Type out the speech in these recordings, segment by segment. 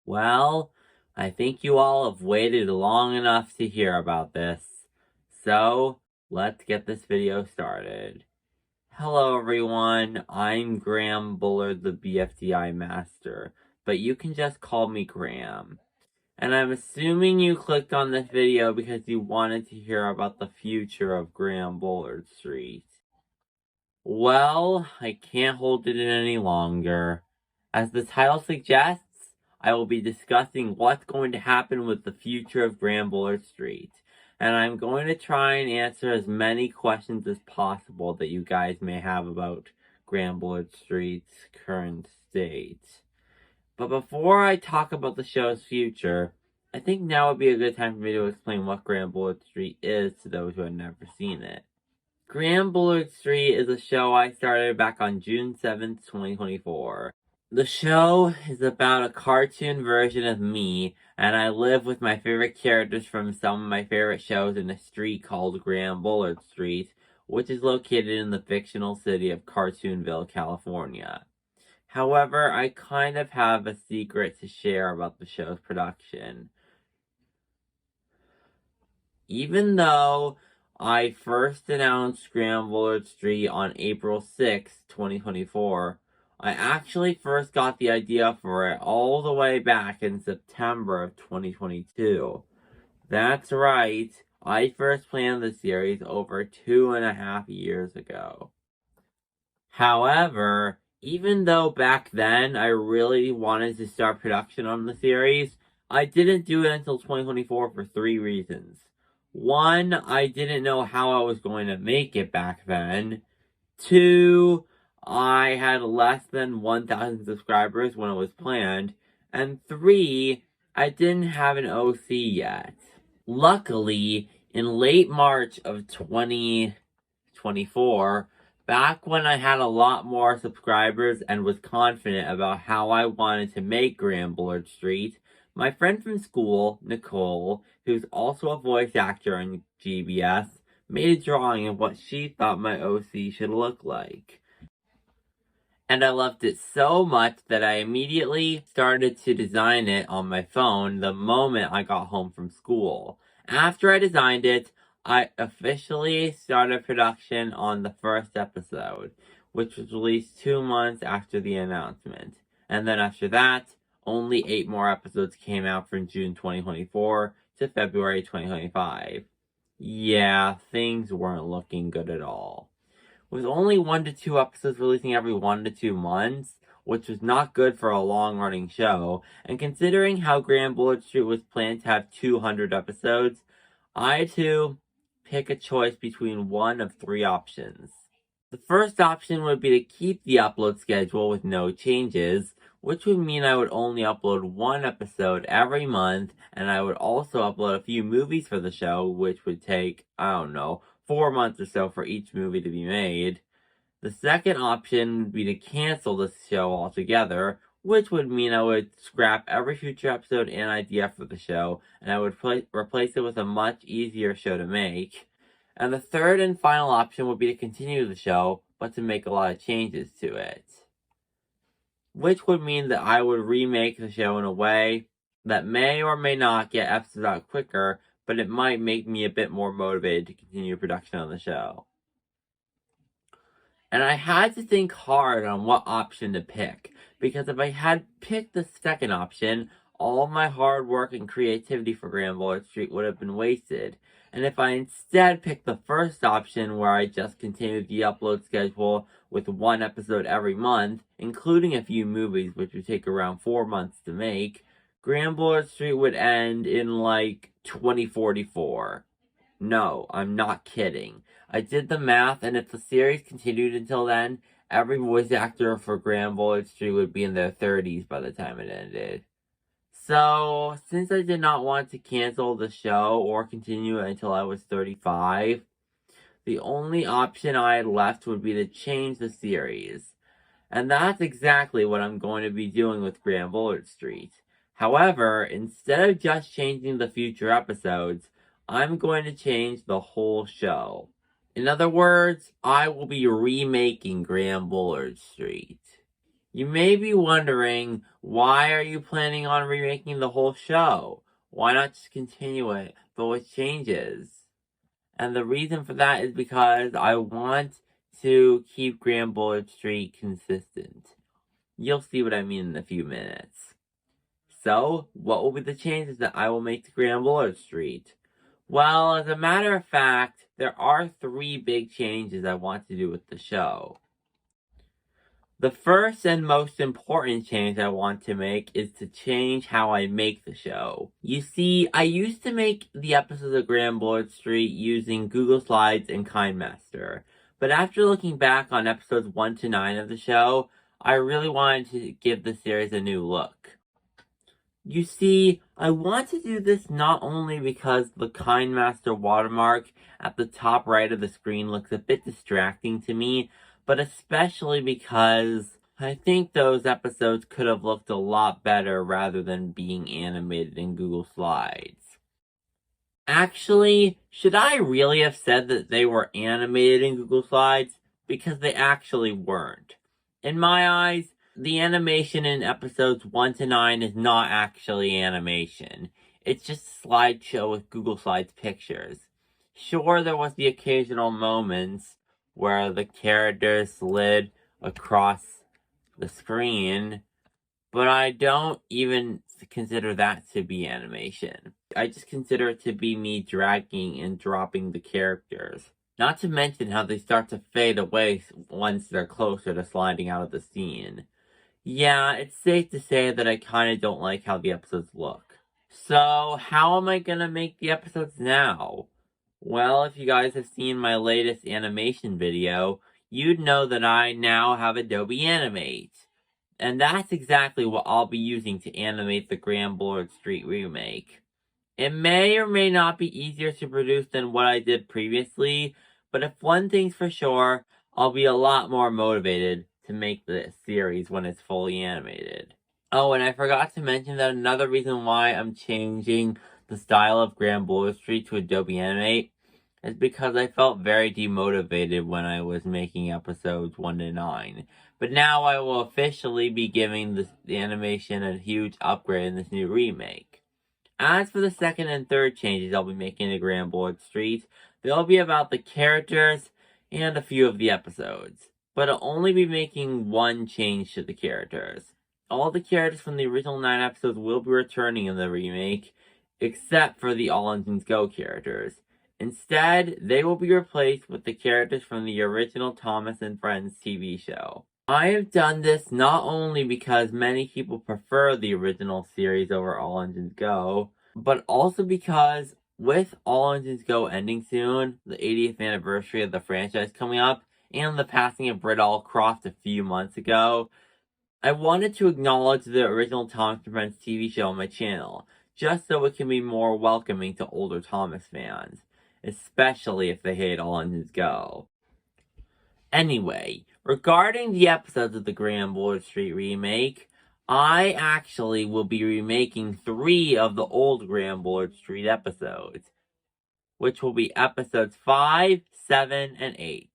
Well, I think you all have waited long enough to hear about this. So, let's get this video started. Hello everyone, I'm Graham Bullard, the BFDI Master, but you can just call me Graham. And I'm assuming you clicked on this video because you wanted to hear about the future of Graham Bullard Street. Well, I can't hold it in any longer. As the title suggests, I will be discussing what's going to happen with the future of Graham Bullard Street. And I'm going to try and answer as many questions as possible that you guys may have about Graham Bullard Street's current state. But before I talk about the show's future, I think now would be a good time for me to explain what Graham Bullard Street is to those who have never seen it. Graham Bullard Street is a show I started back on June 7th, 2024. The show is about a cartoon version of me, and I live with my favorite characters from some of my favorite shows in a street called Graham Bullard Street, which is located in the fictional city of Cartoonville, California. However, I kind of have a secret to share about the show's production. Even though I first announced Graham Bullard Street on April 6, 2024, I actually first got the idea for it all the way back in September of 2022. That's right, I first planned the series over 2.5 years ago. However, even though back then I really wanted to start production on the series, I didn't do it until 2024 for 3 reasons. One, I didn't know how I was going to make it back then. 2, I had less than 1,000 subscribers when it was planned. And 3, I didn't have an OC yet. Luckily, in late March of 2024, back when I had a lot more subscribers and was confident about how I wanted to make Graham Bullard Street, my friend from school, Nicole, who's also a voice actor in GBS, made a drawing of what she thought my OC should look like. And I loved it so much that I immediately started to design it on my phone the moment I got home from school. After I designed it, I officially started production on the first episode, which was released 2 months after the announcement. And then after that, only 8 more episodes came out from June 2024 to February 2025. Yeah, things weren't looking good at all. With only 1 to 2 episodes releasing every 1 to 2 months, which was not good for a long-running show, and considering how Graham Bullard Street was planned to have 200 episodes, I had to pick a choice between one of 3 options. The first option would be to keep the upload schedule with no changes, which would mean I would only upload 1 episode every month, and I would also upload a few movies for the show, which would take, 4 months or so for each movie to be made. The second option would be to cancel the show altogether, which would mean I would scrap every future episode and idea for the show, and I would replace it with a much easier show to make. And the third and final option would be to continue the show, but to make a lot of changes to it. Which would mean that I would remake the show in a way that may or may not get episodes out quicker, but it might make me a bit more motivated to continue production on the show. And I had to think hard on what option to pick, because if I had picked the second option, all my hard work and creativity for Graham Bullard Street would have been wasted. And if I instead picked the first option, where I just continued the upload schedule with 1 episode every month, including a few movies which would take around 4 months to make, Graham Bullard Street would end in like 2044. No, I'm not kidding. I did the math, and if the series continued until then, every voice actor for Graham Bullard Street would be in their 30s by the time it ended. So, since I did not want to cancel the show or continue it until I was 35, the only option I had left would be to change the series. And that's exactly what I'm going to be doing with Graham Bullard Street. However, instead of just changing the future episodes, I'm going to change the whole show. In other words, I will be remaking Graham Bullard Street. You may be wondering, why are you planning on remaking the whole show? Why not just continue it, but with changes? And the reason for that is because I want to keep Graham Bullard Street consistent. You'll see what I mean in a few minutes. So, what will be the changes that I will make to Graham Bullard Street? Well, as a matter of fact, there are 3 big changes I want to do with the show. The first and most important change I want to make is to change how I make the show. You see, I used to make the episodes of Graham Bullard Street using Google Slides and KineMaster, but after looking back on episodes 1 to 9 of the show, I really wanted to give the series a new look. You see, I want to do this not only because the KineMaster watermark at the top right of the screen looks a bit distracting to me, but especially because I think those episodes could have looked a lot better rather than being animated in Google Slides. Actually, should I really have said that they were animated in Google Slides? Because they actually weren't. In my eyes, the animation in episodes 1 to 9 is not actually animation. It's just a slideshow with Google Slides pictures. Sure, there was the occasional moments where the characters slid across the screen, but I don't even consider that to be animation. I just consider it to be me dragging and dropping the characters. Not to mention how they start to fade away once they're closer to sliding out of the scene. Yeah, it's safe to say that I kinda don't like how the episodes look. So, how am I gonna make the episodes now? Well, if you guys have seen my latest animation video, you'd know that I now have Adobe Animate. And that's exactly what I'll be using to animate the Graham Bullard Street remake. It may or may not be easier to produce than what I did previously, but if one thing's for sure, I'll be a lot more motivated to make this series when it's fully animated. Oh, and I forgot to mention that another reason why I'm changing the style of Graham Bullard Street to Adobe Animate is because I felt very demotivated when I was making episodes 1 to 9. But now I will officially be giving the animation a huge upgrade in this new remake. As for the second and third changes I'll be making to Graham Bullard Street, they'll be about the characters and a few of the episodes. But I'll only be making one change to the characters. All the characters from the original 9 episodes will be returning in the remake, except for the All Engines Go characters. Instead, they will be replaced with the characters from the original Thomas and Friends TV show. I have done this not only because many people prefer the original series over All Engines Go, but also because with All Engines Go ending soon, the 80th anniversary of the franchise coming up, and the passing of Britt Croft a few months ago, I wanted to acknowledge the original Thomas and Friends TV show on my channel, just so it can be more welcoming to older Thomas fans, especially if they hate All Engines Go. Anyway, regarding the episodes of the Graham Bullard Street remake, I actually will be remaking 3 of the old Graham Bullard Street episodes, which will be episodes 5, 7, and 8.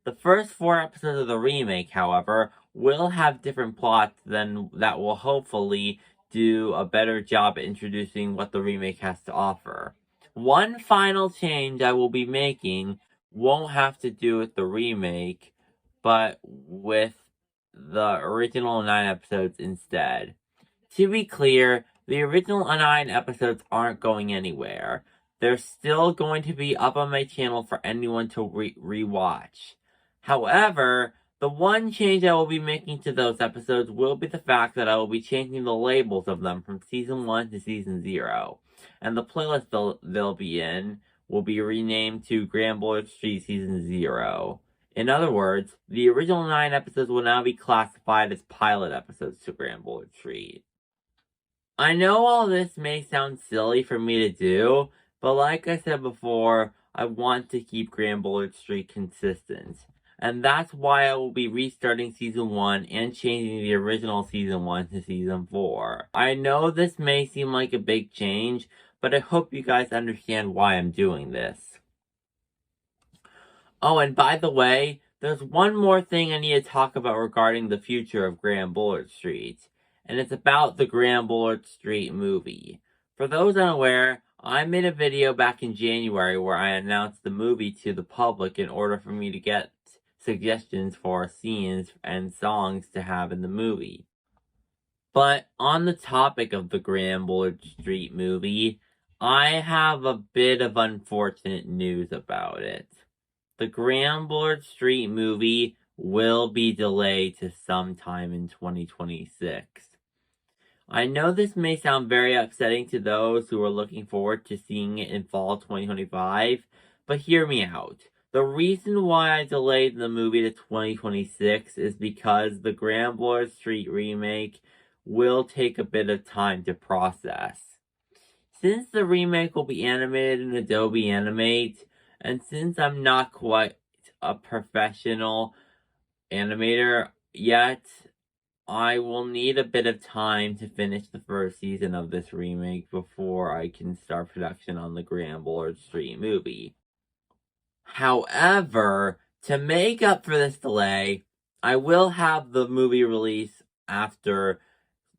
The first 4 episodes of the remake, however, will have different plots that will hopefully do a better job at introducing what the remake has to offer. One final change I will be making won't have to do with the remake, but with the original 9 episodes instead. To be clear, the original 9 episodes aren't going anywhere. They're still going to be up on my channel for anyone to re-watch. However, the one change I will be making to those episodes will be the fact that I will be changing the labels of them from Season 1 to Season 0. And the playlist they'll be in will be renamed to Graham Bullard Street Season 0. In other words, the original 9 episodes will now be classified as pilot episodes to Graham Bullard Street. I know all this may sound silly for me to do, but like I said before, I want to keep Graham Bullard Street consistent. And that's why I will be restarting Season 1 and changing the original Season 1 to Season 4. I know this may seem like a big change, but I hope you guys understand why I'm doing this. Oh, and by the way, There's one more thing I need to talk about regarding the future of Graham Bullard Street, and it's about the Graham Bullard Street movie. For those unaware, I made a video back in January where I announced the movie to the public in order for me to get suggestions for scenes and songs to have in the movie. But on the topic of the Graham Bullard Street movie, I have a bit of unfortunate news about it. The Graham Bullard Street movie will be delayed to sometime in 2026. I know this may sound very upsetting to those who are looking forward to seeing it in fall 2025, but hear me out. The reason why I delayed the movie to 2026 is because the Graham Bullard Street remake will take a bit of time to process. Since the remake will be animated in Adobe Animate, and since I'm not quite a professional animator yet, I will need a bit of time to finish the first season of this remake before I can start production on the Graham Bullard Street movie. However, to make up for this delay, I will have the movie release after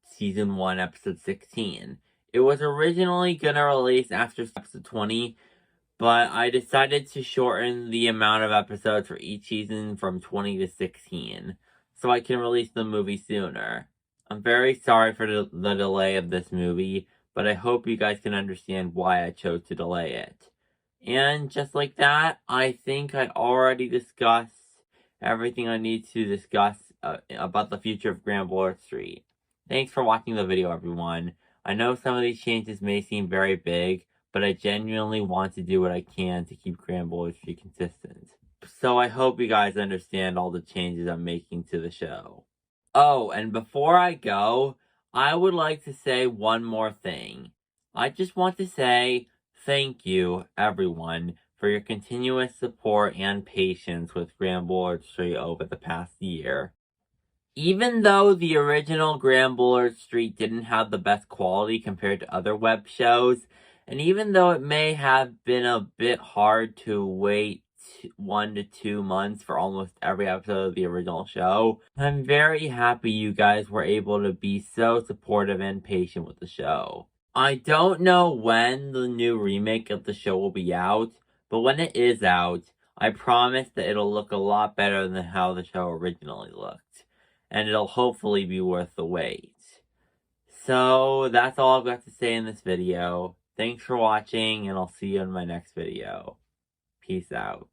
Season 1, Episode 16. It was originally gonna release after Episode 20, but I decided to shorten the amount of episodes for each season from 20 to 16, so I can release the movie sooner. I'm very sorry for the delay of this movie, but I hope you guys can understand why I chose to delay it. And just like that, I think I already discussed everything I need to discuss about the future of Graham Bullard Street. Thanks for watching the video, everyone. I know some of these changes may seem very big, but I genuinely want to do what I can to keep Graham Bullard Street consistent. So I hope you guys understand all the changes I'm making to the show. Oh, and before I go, I would like to say one more thing. I just want to say thank you, everyone, for your continuous support and patience with Graham Bullard Street over the past year. Even though the original Graham Bullard Street didn't have the best quality compared to other web shows, and even though it may have been a bit hard to wait 1 to 2 months for almost every episode of the original show, I'm very happy you guys were able to be so supportive and patient with the show. I don't know when the new remake of the show will be out, but when it is out, I promise that it'll look a lot better than how the show originally looked, and it'll hopefully be worth the wait. So that's all I've got to say in this video. Thanks for watching, and I'll see you in my next video. Peace out.